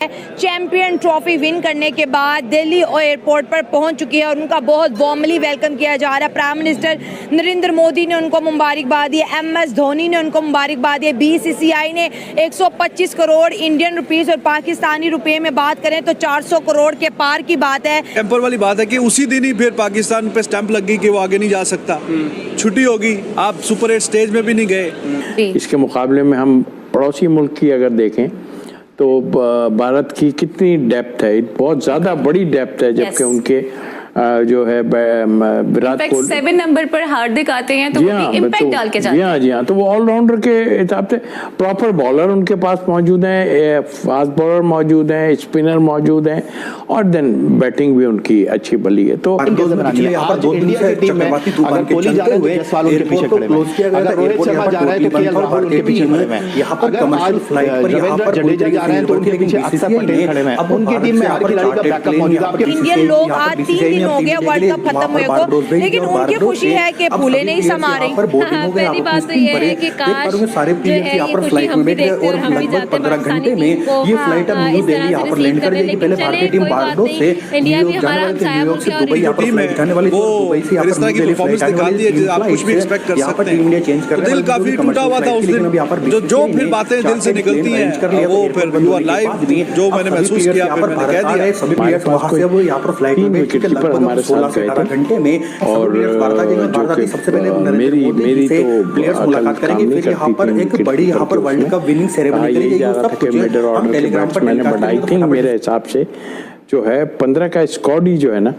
Champion trophy win करने के बाद दिल्ली एयरपोर्ट पर पहुंच चुकी है और उनका बहुत वार्मली वेलकम किया जा रहा है। प्राइम मिनिस्टर नरेंद्र मोदी ने उनको मुबारकबाद दी, MS धोनी ने उनको मुबारकबाद दी, BCCI ने 125 करोड़ इंडियन रुपीस और पाकिस्तानी रुपए में बात करें तो 400 करोड़ के पार की बात है। टेम्पर वाली बात है कि उसी दिन ही फिर पाकिस्तान पे स्टैंप लग गई कि वो आगे नहीं जा सकता, छुट्टी होगी, आप सुपर 8 स्टेज में भी नहीं गए। इसके मुकाबले में हम पड़ोसी मुल्क की अगर देखें तो भारत की कितनी डेप्थ है, बहुत ज़्यादा बड़ी डेप्थ है, जबकि उनके जो है विराट कोहली 7 नंबर पर हार्दिक आते हैं तो वो भी इम्पैक्ट डाल के जाते हैं। जी हाँ, तो वो ऑलराउंडर के हिसाब से प्रॉपर बॉलर उनके पास मौजूद हैं, फास्ट बॉलर मौजूद हैं, स्पिनर मौजूद हैं और देन बैटिंग भी उनकी अच्छी बली है। तो इंडियन लोग आज 3 दिन हो गए वर्ल्ड कप खत्म हुए को, लेकिन उनकी खुशी है कि फूले नहीं समा रही। पहली बात तो ये है कि काश सारे प्लेयर्स यहाँ पर फ्लाइट में बैठ गए और लगभग 15 घंटे में ये फ्लाइट अब न्यू दिल्ली यहाँ पर लैंड कर जाएगी। पहले भारतीय टीम बारडोर से न्यूयॉर्क जाने वाली थी, न्यूयॉर्क से दुबई यहाँ पर फ्लाइट जाने वाली थी, दुबई से यहाँ पर न्यू दिल्ली फ्लाइट आने वाली थी। आप कुछ भी एक्सपेक्ट कर सकते हैं, टीम इंडिया चेंज कर दिल काफी टूटा हुआ था उस दिन, जो फिर बातें दिल से निकलती हैं वो फिर यू आर लाइव, जो मैंने महसूस किया फिर मैंने कह दिया। सभी प्लेयर्स वहाँ से वो यहाँ पर फ्लाइट में बैठ के लगभग 16 से 18 घंटे में और सबसे पहले मेरी तो प्लेयर्स मुलाकात करेंगे, फिर यहाँ पर एक बड़ी यहाँ पर वर्ल्ड कप विनिंग सेरेमनी करी जाएगी। हम टेलीग्राम पर मेरे हिसाब से जो है 15 का स्क्वाड ही जो है ना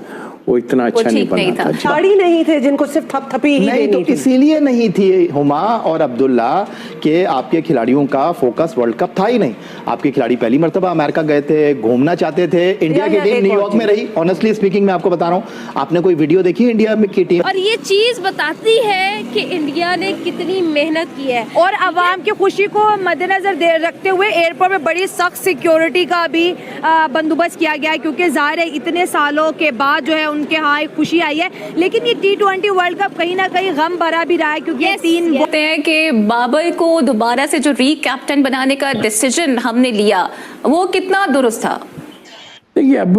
वो इतना अच्छा नहीं बना था। खिलाड़ी नहीं थे जिनको सिर्फ थपथपी ही नहीं, तो इसीलिए नहीं थी हुमा और अब्दुल्ला कि आपके खिलाड़ियों का फोकस वर्ल्ड कप था ही नहीं। आपके खिलाड़ी पहली मर्तबा अमेरिका गए थे, घूमना चाहते थे। इंडिया की टीम न्यूयॉर्क में रही। ऑनेस्टली स्पीकिंग मैं आपको बता रहा हूँ, आपने कोई वीडियो देखी है इंडिया की टीम? और ये चीज बताती है कि इंडिया ने कितनी मेहनत की है और अवाम की खुशी को मद्देनजर रखते हुए एयरपोर्ट में बड़ी सख्त सिक्योरिटी का भी बंदोबस्त किया गया है, क्योंकि जाहिर है इतने सालों के बाद जो है उनके यहाँ एक खुशी आई है। लेकिन ये T20 वर्ल्ड कप कहीं ना कहीं गम भरा भी रहा है, क्योंकि तीन बोलते हैं कि बाबर को दोबारा से जो कैप्टन बनाने का डिसीजन हमने लिया वो कितना दुरुस्त था। देखिए, अब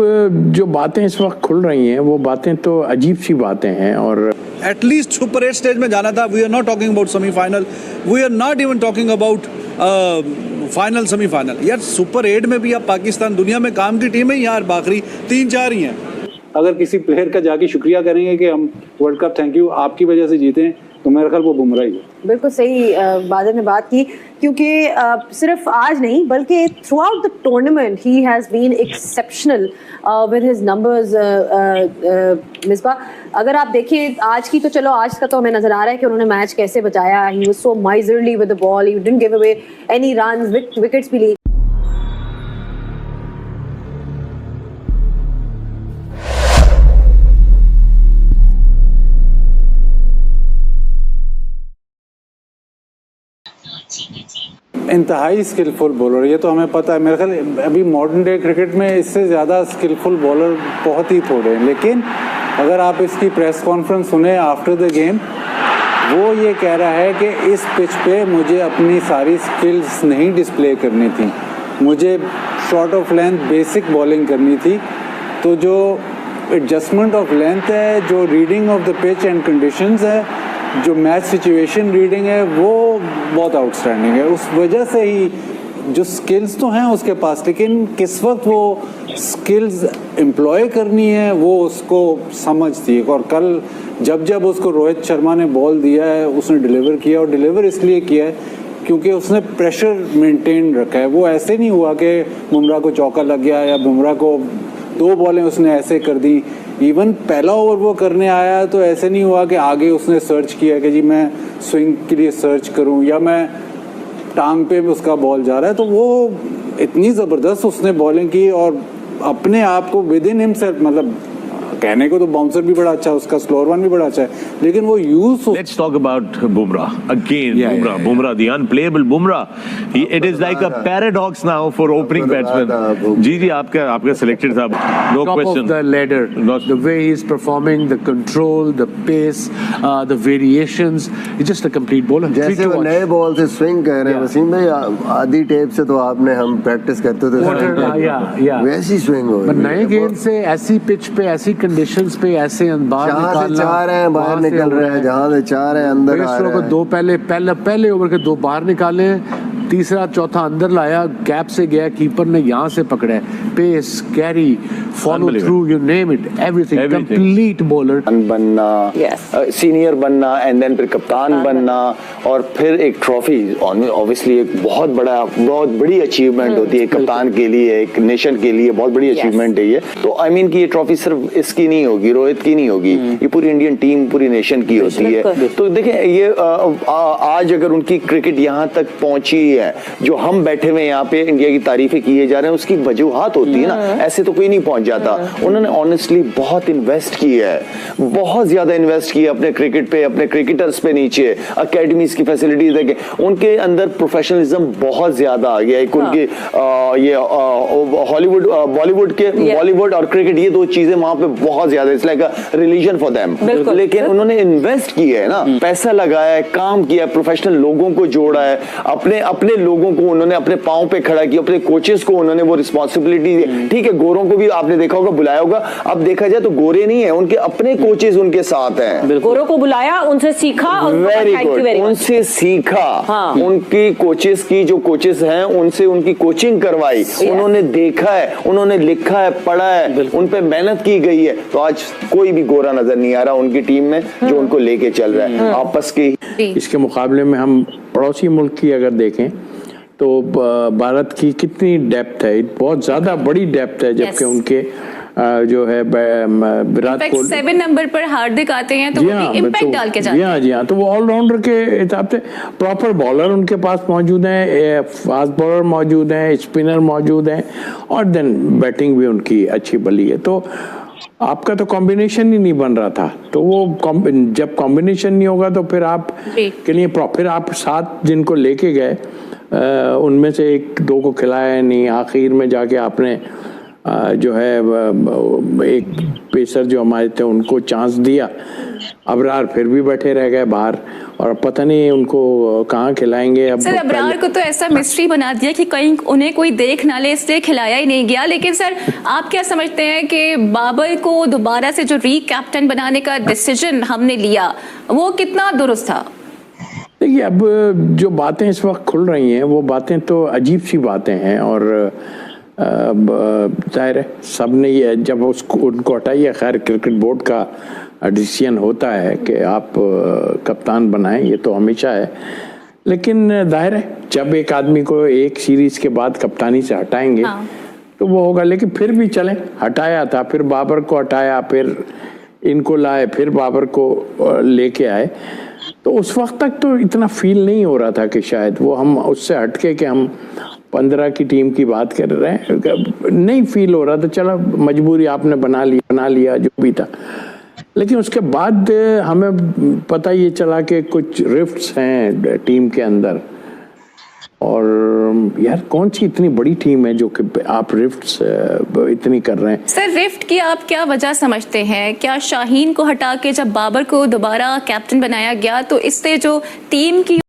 जो बातें इस वक्त खुल रही हैं वो बातें तो अजीब सी बातें हैं और एटलीस्ट सुपर 8 स्टेज में जाना था। We are not talking about semifinal, we are not even talking about final semifinal. यार सुपर 8 में भी अब पाकिस्तान दुनिया में काम की टीम है यार, बाकी 3-4 ही हैं। अगर किसी प्लेयर का जाके शुक्रिया करेंगे कि हम वर्ल्ड कप थैंक यू आपकी वजह से जीते हैं, तो मेरे ख्याल वो बुमराह ही है। बिल्कुल सही बादल ने बात की, क्योंकि सिर्फ आज नहीं बल्कि throughout the tournament he has been exceptional with his numbers. Misbah, अगर आप देखें आज की, तो चलो आज का तो हमें नजर आ रहा है कि उन्होंने मैच कैसे बचाया। He was so miserly with the ball, he didn't give away any runs, wickets भी ली। इंतहाई स्किलफुल बॉलर, ये तो हमें पता है। मेरे ख्याल अभी मॉडर्न डे क्रिकेट में इससे ज़्यादा स्किलफुल बॉलर बहुत ही थोड़े हैं। लेकिन अगर आप इसकी प्रेस कॉन्फ्रेंस सुने आफ्टर द गेम, वो ये कह रहा है कि इस पिच पे मुझे अपनी सारी स्किल्स नहीं डिस्प्ले करनी थी, मुझे short of length basic bowling करनी थी। तो जो एडजस्टमेंट ऑफ लेंथ है, जो reading of the pitch and conditions है, जो मैच सिचुएशन रीडिंग है, वो बहुत आउटस्टैंडिंग है। उस वजह से ही जो स्किल्स तो हैं उसके पास, लेकिन किस वक्त वो स्किल्स एम्प्लॉय करनी है वो उसको समझती है। और कल जब उसको रोहित शर्मा ने बॉल दिया है उसने डिलीवर किया, और डिलीवर इसलिए किया है क्योंकि उसने प्रेशर मेंटेन रखा है। वो ऐसे नहीं हुआ कि बुमराह को चौका लग गया या बुमराह को 2 बॉलें उसने ऐसे कर दी। इवन पहला ओवर वो करने आया तो ऐसे नहीं हुआ कि आगे उसने सर्च किया कि जी मैं स्विंग के लिए सर्च करूं या मैं टांग पे उसका बॉल जा रहा है। तो वो इतनी ज़बरदस्त उसने बॉलिंग की और अपने आप को विद इन हिमसेल्फ, मतलब कहने को तो बाउंसर भी बड़ा अच्छा है उसका, स्लोअर वन भी बड़ा अच्छा है, लेकिन वो use. Let's talk about Bumrah again. Bumrah, the unplayable Bumrah. It is like a paradox now for opening batsmen. जी आपका selected था. No Top question. of the ladder. The way he's performing, the control, the pace, the variations. He's just a complete bowler. जैसे वो नए ball से swing कर रहे हैं वसीम भाई, आधी टेप से तो आपने हम प्रैक्टिस करते थे वैसी स्विंग हो रही है। नए गेंद से ऐसी पिच पे, ऐसी कंडीशंस पे, ऐसे अंदाज जहाँ से चाह रहे हैं बाहर निकल रहे हैं, जहाँ से चाह रहे हैं अंदर आ रहे हैं। दो पहले ओवर के 2 बाहर निकाले, तीसरा चौथा अंदर लाया, गैप से गया, कीपर ने यहाँ से पकड़ा, pace, carry, follow through, you name it, everything, complete bowler बनना, सीनियर बनना, एंड देन फिर कप्तान बनना, और फिर एक ट्रॉफी, ऑब्वियसली एक बहुत बड़ी अचीवमेंट होती है कप्तान के लिए, एक नेशन के लिए बहुत बड़ी अचीवमेंट है ये। तो आई मीन कि ये ट्रॉफी सिर्फ इसकी नहीं होगी, रोहित की नहीं होगी, ये पूरी इंडियन टीम, पूरी नेशन की होती है। तो देखें ये आज अगर उनकी क्रिकेट यहाँ तक पहुंची है, जो हम बैठे हुए यहाँ पे इंडिया की तारीफें किए जा रहे हैं, उसकी वजूहात होती है ना, ऐसे तो कोई नहीं पहुंच जाता। उन्होंने ऑनेस्टली बहुत इन्वेस्ट किया है, बहुत ज्यादा इन्वेस्ट किया अपने क्रिकेट पे, अपने क्रिकेटर्स पे, नीचे अकेडमीज की फैसिलिटीज देखें, उनके अंदर प्रोफेशनलिज्म बहुत ज्यादा आ गया। एक उनके ये हॉलीवुड बॉलीवुड और क्रिकेट, ये 2 चीजें वहां पे बहुत ज्यादा, it's like a religion for them. लेकिन उन्होंने इन्वेस्ट किया है ना, पैसा लगाया है, काम किया, प्रोफेशनल लोगों को जोड़ा है, अपने लोगों को उन्होंने अपने पांव पे खड़ा किया, अपने कोचेस को उन्होंने वो रिस्पांसिबिलिटी दी। ठीक है, गोरों को भी आपने देखा होगा, बुलाया होगा, अब देखा जाए तो गोरे नहीं है, उनके अपने कोचेस उनके साथ हैं, गोरों को बुलाया, उनसे सीखा, वेरी गुड, उनसे सीखा, उनकी कोचेस की जो कोचेस हैं उनसे उनकी कोचिंग करवाई, उन्होंने देखा है, उन्होंने लिखा है, पढ़ा है, उन पे मेहनत की गई है। तो आज कोई भी गोरा नजर नहीं आ रहा उनकी टीम में जो उनको लेके चल रहा है आपस के। इसके मुकाबले में हम पड़ोसी मुल्क की अगर देखें तो भारत की कितनी डेप्थ है, बहुत ज्यादा बड़ी डेप्थ है, जबकि उनके जो है विराट कोहली 7 नंबर पर हार्दिक आते हैं तो वो इम्पैक्ट डाल के जाते हैं। जी हाँ, तो वो ऑलराउंडर के हिसाब से प्रॉपर बॉलर उनके पास मौजूद हैं, फास्ट बॉलर मौजूद हैं, स्पिनर मौजूद हैं, और देन बैटिंग भी उनकी अच्छी भली है। तो आपका तो कॉम्बिनेशन ही नहीं बन रहा था, तो वो जब कॉम्बिनेशन नहीं होगा तो फिर आप के लिए फिर आप 7 जिनको लेके गए उनमें से 1-2 को खिलाया नहीं, आखिर में जाके आपने जो है एक पेसर जो हमारे थे उनको चांस दिया, अबरार फिर भी बैठे रह गए बाहर, और पता नहीं उनको कहाँ खिलाएंगे। अब सर अबरार को तो ऐसा मिस्ट्री बना दिया कि कहीं उन्हें कोई देख ना ले, इसलिए खिलाया ही नहीं गया। लेकिन सर आप क्या समझते हैं कि बाबर को दोबारा से जो कैप्टन बनाने का डिसीजन हमने लिया वो कितना दुरुस्त था? देखिए, अब जो बातें इस वक्त खुल रही हैं वो बातें तो अजीब सी बातें हैं, और जाहिर है सब ने ये जब उनको हटाइए, खैर क्रिकेट बोर्ड का डिसीजन होता है कि आप कप्तान बनाएं, ये तो हमेशा है, लेकिन जाहिर है जब एक आदमी को एक सीरीज के बाद कप्तानी से हटाएंगे तो वो होगा। लेकिन फिर भी चलें, हटाया था, फिर बाबर को हटाया, फिर इनको लाए, फिर बाबर को लेके आए, तो उस वक्त तक तो इतना फील नहीं हो रहा था कि शायद वो हम उससे हटके कि हम 15 की टीम की बात कर रहे हैं, नहीं फील हो रहा था। चलो मजबूरी आपने बना लिया जो भी था, लेकिन उसके बाद हमें पता ये चला कि कुछ रिफ्ट्स हैं टीम के अंदर, और यार कौन सी इतनी बड़ी टीम है जो कि आप रिफ्ट्स इतनी कर रहे हैं। सर रिफ्ट की आप क्या वजह समझते हैं? क्या शाहीन को हटा के जब बाबर को दोबारा कैप्टन बनाया गया तो इससे जो टीम की